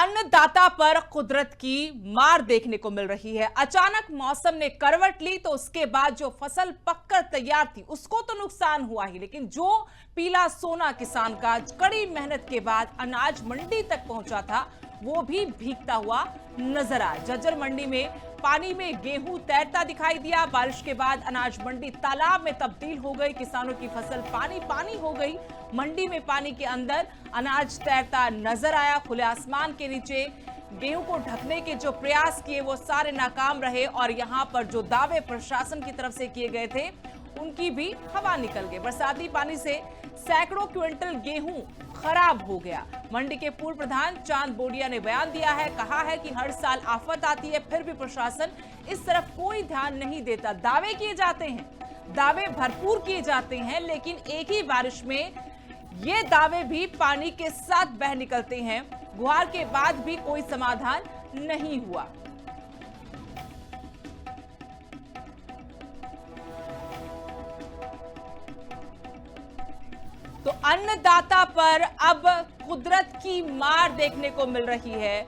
अन्नदाता पर कुदरत की मार देखने को मिल रही है। अचानक मौसम ने करवट ली तो उसके बाद जो फसल पककर तैयार थी उसको तो नुकसान हुआ ही, लेकिन जो पीला सोना किसान का कड़ी मेहनत के बाद अनाज मंडी तक पहुंचा था वो भी भीगता हुआ नजर आया। झज्जर मंडी में पानी में गेहूं तैरता दिखाई दिया। बारिश के बाद अनाज मंडी तालाब में तब्दील हो गई। किसानों की फसल पानी पानी हो गई। मंडी में पानी के अंदर अनाज तैरता नजर आया। खुले आसमान के नीचे गेहूं को ढकने के जो प्रयास किए वो सारे नाकाम रहे और यहां पर जो दावे प्रशासन की तरफ से किए गए थे उनकी भी हवा निकल गई। बरसाती पानी से सैकड़ों क्विंटल गेहूं खराब हो गया। मंडी के पूर्व प्रधान चांद बोडिया ने बयान दिया है, कहा है कि हर साल आफत आती है फिर भी प्रशासन इस तरफ कोई ध्यान नहीं देता। दावे किए जाते हैं, दावे भरपूर किए जाते हैं, लेकिन एक ही बारिश में ये दावे भी पानी के साथ बह निकलते हैं। गुहार के बाद भी कोई समाधान नहीं हुआ। तो अन्नदाता पर अब कुदरत की मार देखने को मिल रही है।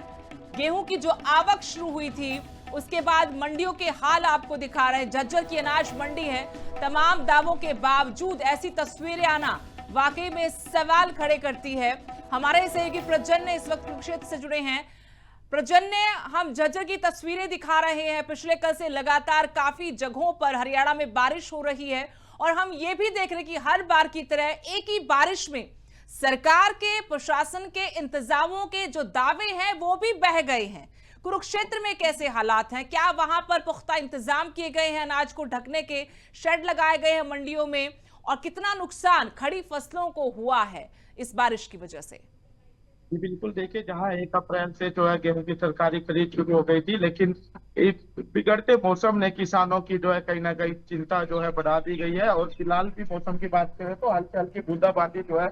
गेहूं की जो आवक शुरू हुई थी उसके बाद मंडियों के हाल आपको दिखा रहे हैं। झज्जर की अनाज मंडी है। तमाम दावों के बावजूद ऐसी तस्वीरें आना वाकई में सवाल खड़े करती है। हमारे सहयोगी प्रजन्य इस वक्त कुरुक्षेत्र से जुड़े हैं। प्रजन्य, हम झज्जर की तस्वीरें दिखा रहे हैं। पिछले कल से लगातार काफी जगहों पर हरियाणा में बारिश हो रही है और हम ये भी देख रहे हैं कि हर बार की तरह एक ही बारिश में सरकार के प्रशासन के इंतजामों के जो दावे हैं वो भी बह गए हैं। कुरुक्षेत्र में कैसे हालात हैं? क्या वहां पर पुख्ता इंतजाम किए गए हैं? अनाज को ढकने के शेड लगाए गए हैं मंडियों में? और कितना नुकसान खड़ी फसलों को हुआ है इस बारिश की वजह से? जी बिल्कुल, देखिए जहां 1 अप्रैल से जो है गेहूं की सरकारी खरीद शुरू हो गई थी, लेकिन इस बिगड़ते मौसम ने किसानों की जो है कहीं ना कहीं चिंता जो है बढ़ा दी गई है। और फिलहाल भी मौसम की बात करें तो हल्की हल्की बूंदाबांदी जो है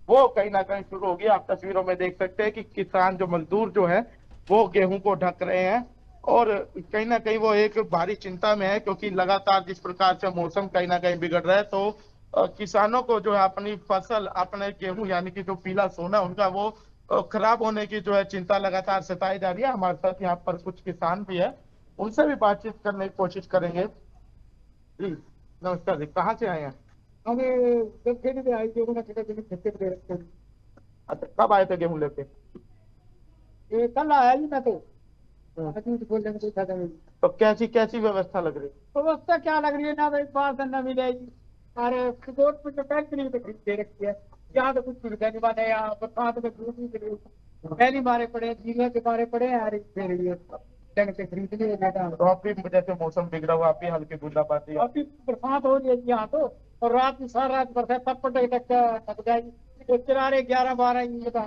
वो कहीं ना कहीं शुरू होगी। आप तस्वीरों में देख सकते हैं कि किसान जो मजदूर जो है वो गेहूं को ढक रहे हैं और कहीं ना कहीं वो एक भारी चिंता में है, क्योंकि लगातार जिस प्रकार से मौसम कहीं ना कहीं बिगड़ रहा है तो किसानों को जो है अपनी फसल, अपने गेहूं यानी कि जो पीला सोना उनका वो खराब होने की जो है चिंता लगातार सताई जा रही है। हमारे साथ यहाँ पर कुछ किसान भी है, उनसे भी बातचीत करने की कोशिश करेंगे। जी नमस्कार जी, कहाँ से आए हैं? हमें जब खेत में आई गेहूं ना खेत में खेत पे रखते हैं। अच्छा, कब आए थे गेहूं लेके? ये कल आया ही मैं तो हम्म। आज भी बोलने में कोई फायदा नहीं। तो कैसी कैसी व्यवस्था लग रही? व्यवस्था क्या लग रही है ना भाई, बात न मिलेगी। अरे रोड पे जो टैक्स नहीं तो खरीद दे रखी है। यहाँ तो कुछ सुविधा नहीं बने, यहाँ बरसात में धूप नहीं चली, पहली मारे पड़े, जीवे के मारे पड़े। अरे फिर ये ढंग से खरीद लिए बेटा। तो अभी जैसे मौसम बिगड़ा हुआ, अभी हल्की बूंदाबांदी है। अभी बरसात हो रही है यहाँ तो, और रात में सारा रात बरसात तब पटक थक जाएगी। तो चिरारे 11-12 इंच बता,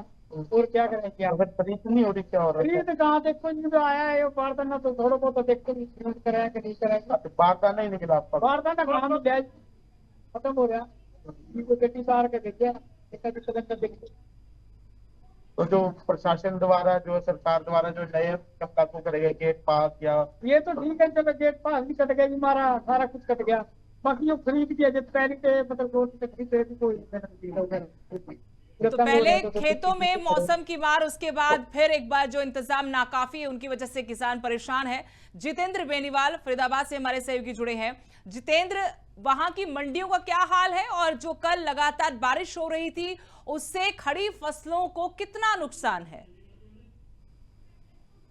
और क्या करेंगे आप? अगर खरीद नहीं हो रही, क्या हो रहा है? खरीद कहाँ देखो जो आया है, बारदाना तो थोड़ा बहुत तो देखते नहीं, खरीद कराएंगे नहीं कराएंगे। बारदाना नहीं निकला आपका? बारदाना कहाँ में जाए, खत्म हो गया। इनको गड्डी तार के देखिए, देखिए। तो जो प्रशासन द्वारा, जो सरकार द्वारा जो नए नियम लागू करेगा, गेट पास या ये तो ठीक है, चलो गेट पास भी कट गया जी, हमारा सारा कुछ कट गया। बाकी जो खरीद किया जब पहले से मतलब रोड से खरीद रहे थे कोई तो पहले खेतों में मौसम की मार, उसके बाद फिर एक बार जो इंतजाम नाकाफी है उनकी वजह से किसान परेशान है। जितेंद्र बेनीवाल फरीदाबाद से हमारे सहयोगी जुड़े हैं। जितेंद्र, वहां की मंडियों का क्या हाल है और जो कल लगातार बारिश हो रही थी उससे खड़ी फसलों को कितना नुकसान है?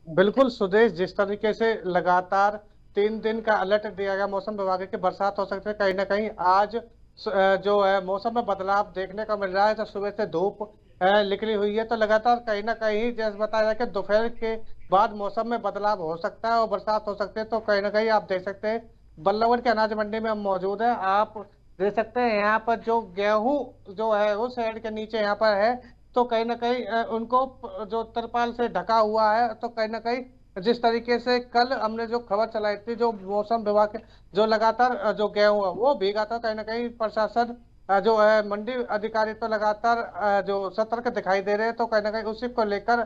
बिल्कुल सुदेश, जिस तरीके से लगातार 3 दिन का अलर्ट दिया गया मौसम विभाग के, बरसात हो सकती है, कहीं ना कहीं आज जो है मौसम में बदलाव देखने को मिल रहा है। तो सुबह से धूप निकली हुई है, तो लगातार कहीं ना कहीं जैसे बताया जाए कि दोपहर के बाद मौसम में बदलाव हो सकता है और बरसात हो सकती है। तो कहीं ना कहीं आप देख सकते हैं बल्लभगढ़ के अनाज मंडी में हम मौजूद है। आप देख सकते हैं यहाँ पर जो गेहूं जो है उस शेड के नीचे यहाँ पर है, तो कहीं ना कहीं उनको जो तरपाल से ढका हुआ है। तो कहीं ना कहीं जिस तरीके से कल हमने जो खबर चलाई थी, जो मौसम विभाग के जो लगातार जो गेहूं है वो भीगा था, कहीं ना कहीं प्रशासन जो है मंडी अधिकारी तो लगातार जो सतर्क दिखाई दे रहे हैं। तो कहीं ना कहीं उसी को लेकर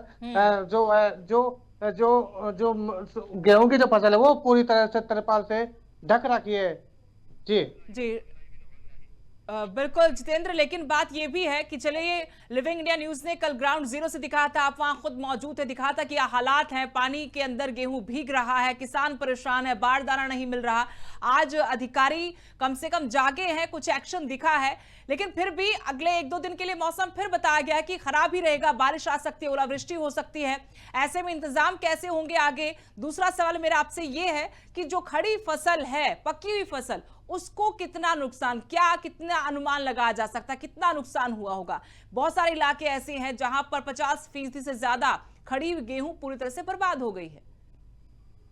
जो है जो जो जो गेहूं की जो फसल है वो पूरी तरह से तरपाल से ढक रखी है। जी जी बिल्कुल जितेंद्र, लेकिन बात यह भी है कि चलिए लिविंग इंडिया न्यूज ने कल ग्राउंड जीरो से दिखाया था, आप वहां खुद मौजूद थे, दिखा था कि हालात हैं, पानी के अंदर गेहूं भीग रहा है, किसान परेशान है, बार दाना नहीं मिल रहा। आज अधिकारी कम से कम जागे हैं, कुछ एक्शन दिखा है, लेकिन फिर भी अगले 1-2 दिन के लिए मौसम फिर बताया गया कि खराब ही रहेगा, बारिश आ सकती है, ओलावृष्टि हो सकती है। ऐसे में इंतजाम कैसे होंगे आगे? दूसरा सवाल मेरा आपसे यह है कि जो खड़ी फसल है, पकी हुई फसल, उसको कितना नुकसान, क्या कितना अनुमान लगाया जा सकता है, कितना नुकसान हुआ होगा? बहुत सारे इलाके ऐसे हैं जहां पर 50% से ज्यादा खड़ी गेहूं पूरी तरह से बर्बाद हो गई है।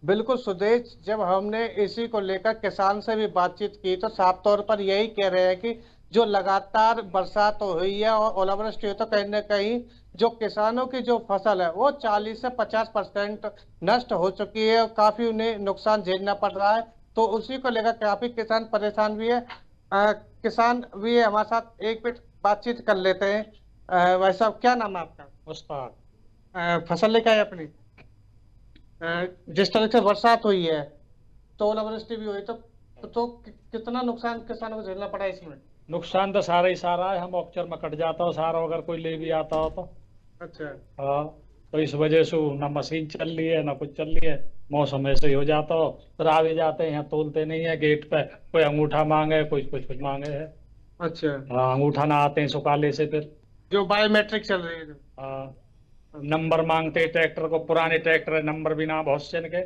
बिल्कुल सुदेश, जब हमने इसी को लेकर किसान से भी बातचीत की तो साफ तौर पर यही कह रहे हैं कि जो लगातार बरसात हुई है और ओलावृष्टि हुई तो कहीं ना कहीं जो किसानों की जो फसल है वो 40 से 50% नष्ट हो चुकी है और काफी उन्हें नुकसान झेलना पड़ रहा है। तो उसी को लेकर काफी किसान परेशान भी है। किसान भी है हमारे साथ, एक मिनट बातचीत कर लेते हैं। भाई साहब, क्या नाम है आपका? मुश्ताक। फसल लेके आए अपनी? जिस तरह से बरसात हुई है तो ओलावृष्टि भी हुई तो कितना नुकसान किसानों को झेलना पड़ा इसमें? नुकसान तो सारा ही सारा है, हम ऑक्चर में कट जाता हो सारा, अगर कोई ले भी आता हो तो। अच्छा। हाँ, तो इस वजह से ना मशीन चल रही है ना कुछ चल रही है, मौसम ऐसे ही हो जाता हो। फिर आ भी जाते हैं, यहाँ तोलते नहीं है गेट पे, कोई अंगूठा मांगे, कोई कुछ मांगे है। अच्छा। हाँ, अंगूठा ना आते हैं सुकाले से, फिर जो बायोमेट्रिक चल रही है हाँ, नंबर मांगते हैं ट्रैक्टर को, पुराने ट्रैक्टर है, नंबर भी ना बहुत से इनके,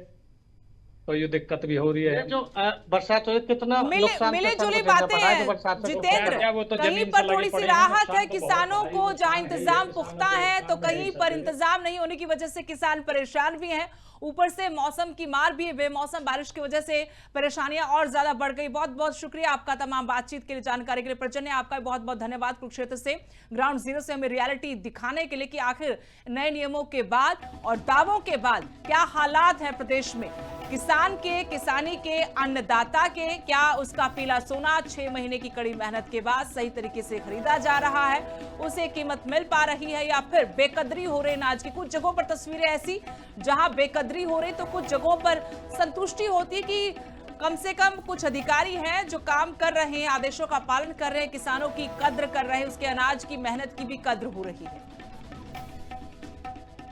तो ये दिक्कत भी हो रही ये है। जो बरसात हुई कितना नुकसान मिले किसानों जुली को झेलना बातें पड़ा है हैं जो बरसात से जितेंद्र, क्या वो तो कहीं जमीन पर से लगे थोड़ी सी पड़े हैं, राहत है नुकसान तो किसानों बहुत को, है, जहां नुकसान है, इंतजाम ये पुख्ता किसानों है, को तो नुकसान कहीं है, पर सब इंतजाम नहीं होने की वजह से किसान परेशान भी हैं। ऊपर से मौसम की मार भी है, बेमौसम बारिश की वजह से परेशानियां और ज्यादा बढ़ गई। बहुत बहुत शुक्रिया आपका तमाम बातचीत के लिए, जानकारी के लिए। प्रचन्य, आपका बहुत बहुत धन्यवाद कुरुक्षेत्र से ग्राउंड जीरो से हमें रियलिटी दिखाने के लिए कि आखिर नए नियमों के बाद और दावों के बाद क्या हालात है प्रदेश में, किसान के, किसानी के, अन्नदाता के, क्या उसका पीला सोना 6 महीने की कड़ी मेहनत के बाद सही तरीके से खरीदा जा रहा है, उसे कीमत मिल पा रही है, या फिर बेकदरी हो रही अनाज की। कुछ जगहों पर तस्वीरें ऐसी जहां बेकदरी हो रही, तो कुछ जगहों पर संतुष्टि होती कि कम से कम कुछ अधिकारी हैं जो काम कर रहे हैं, आदेशों का पालन कर रहे हैं, किसानों की कद्र कर रहे हैं, उसके अनाज की मेहनत की भी कद्र हो रही है।